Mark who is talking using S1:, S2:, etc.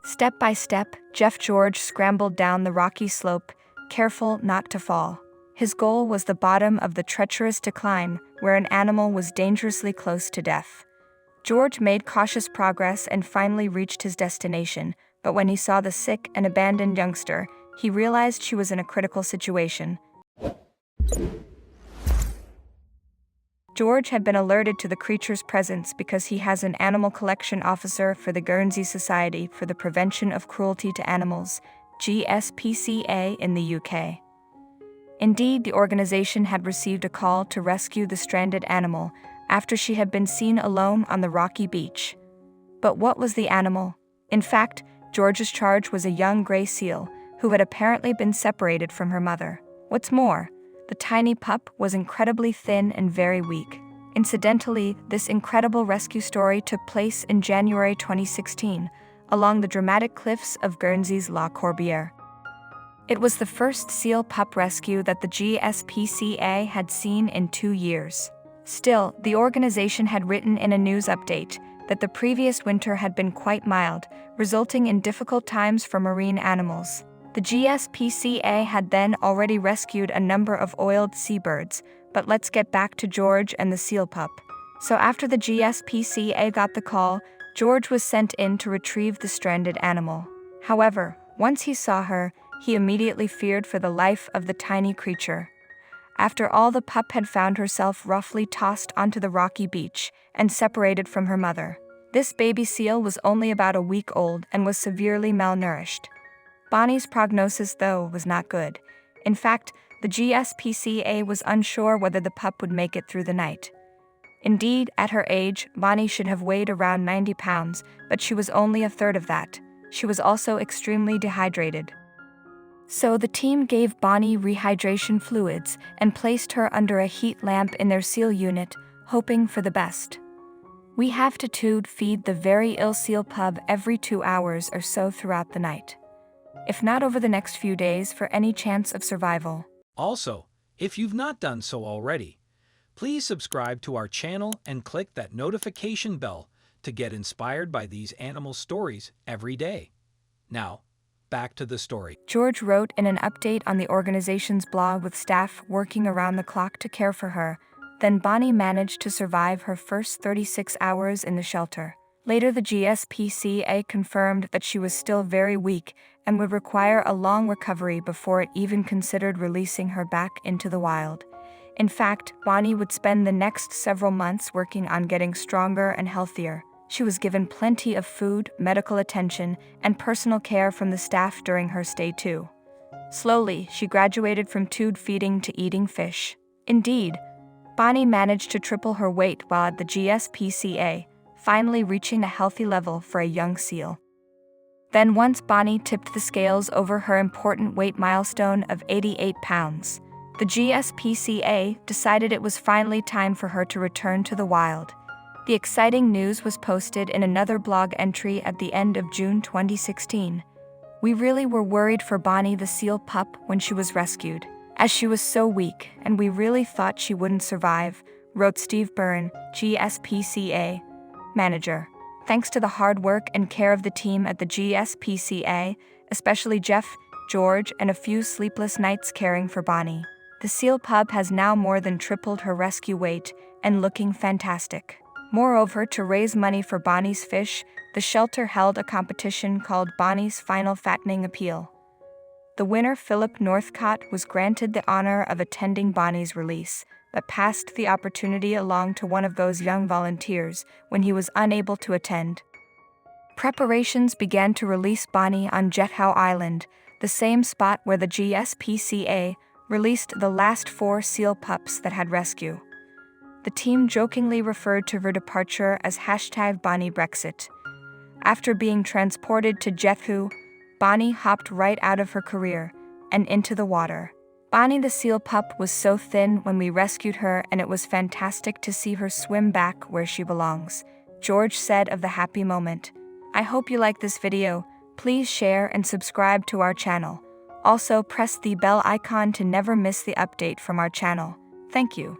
S1: Step by step, Jeff George scrambled down the rocky slope, careful not to fall. His goal was the bottom of the treacherous decline, where an animal was dangerously close to death. George made cautious progress and finally reached his destination, but when he saw the sick and abandoned youngster, he realized she was in a critical situation. George had been alerted to the creature's presence because he has an animal collection officer for the Guernsey Society for the Prevention of Cruelty to Animals, GSPCA, in the UK. Indeed, the organization had received a call to rescue the stranded animal after she had been seen alone on the rocky beach. But what was the animal? In fact, George's charge was a young gray seal who had apparently been separated from her mother. What's more, the tiny pup was incredibly thin and very weak. Incidentally, this incredible rescue story took place in January 2016, along the dramatic cliffs of Guernsey's La Corbière. It was the first seal pup rescue that the GSPCA had seen in 2 years. Still, the organization had written in a news update that the previous winter had been quite mild, resulting in difficult times for marine animals. The GSPCA had then already rescued a number of oiled seabirds, but let's get back to George and the seal pup. So after the GSPCA got the call, George was sent in to retrieve the stranded animal. However, once he saw her, he immediately feared for the life of the tiny creature. After all, the pup had found herself roughly tossed onto the rocky beach and separated from her mother. This baby seal was only about a week old and was severely malnourished. Bonnie's prognosis, though, was not good. In fact, the GSPCA was unsure whether the pup would make it through the night. Indeed, at her age, Bonnie should have weighed around 90 pounds, but she was only a third of that. She was also extremely dehydrated. So the team gave Bonnie rehydration fluids and placed her under a heat lamp in their seal unit, hoping for the best. We have to feed the very ill seal pup every 2 hours or so throughout the night, if not over the next few days, for any chance of survival.
S2: Also, if you've not done so already, please subscribe to our channel and click that notification bell to get inspired by these animal stories every day. Now, back to the story.
S1: George wrote in an update on the organization's blog with staff working around the clock to care for her. Then Bonnie managed to survive her first 36 hours in the shelter. Later, the GSPCA confirmed that she was still very weak and would require a long recovery before it even considered releasing her back into the wild. In fact, Bonnie would spend the next several months working on getting stronger and healthier. She was given plenty of food, medical attention, and personal care from the staff during her stay too. Slowly, she graduated from tube feeding to eating fish. Indeed, Bonnie managed to triple her weight while at the GSPCA, finally reaching a healthy level for a young seal. Then once Bonnie tipped the scales over her important weight milestone of 88 pounds, the GSPCA decided it was finally time for her to return to the wild. The exciting news was posted in another blog entry at the end of June 2016. "We really were worried for Bonnie the seal pup when she was rescued, as she was so weak and we really thought she wouldn't survive," wrote Steve Byrne, GSPCA manager. Thanks to the hard work and care of the team at the GSPCA, especially Jeff, George, and a few sleepless nights caring for Bonnie, the seal pup has now more than tripled her rescue weight and looking fantastic. Moreover, to raise money for Bonnie's fish, the shelter held a competition called Bonnie's Final Fattening Appeal. The winner, Philip Northcott, was granted the honor of attending Bonnie's release, but passed the opportunity along to one of those young volunteers when he was unable to attend. Preparations began to release Bonnie on Jethow Island, the same spot where the GSPCA released the last 4 seal pups that had rescue. The team jokingly referred to her departure as #BonnieBrexit. After being transported to Jethow, Bonnie hopped right out of her career and into the water. Bonnie the seal pup was so thin when we rescued her, and it was fantastic to see her swim back where she belongs, George said of the happy moment. I hope you like this video. Please share and subscribe to our channel. Also, press the bell icon to never miss the update from our channel. Thank you.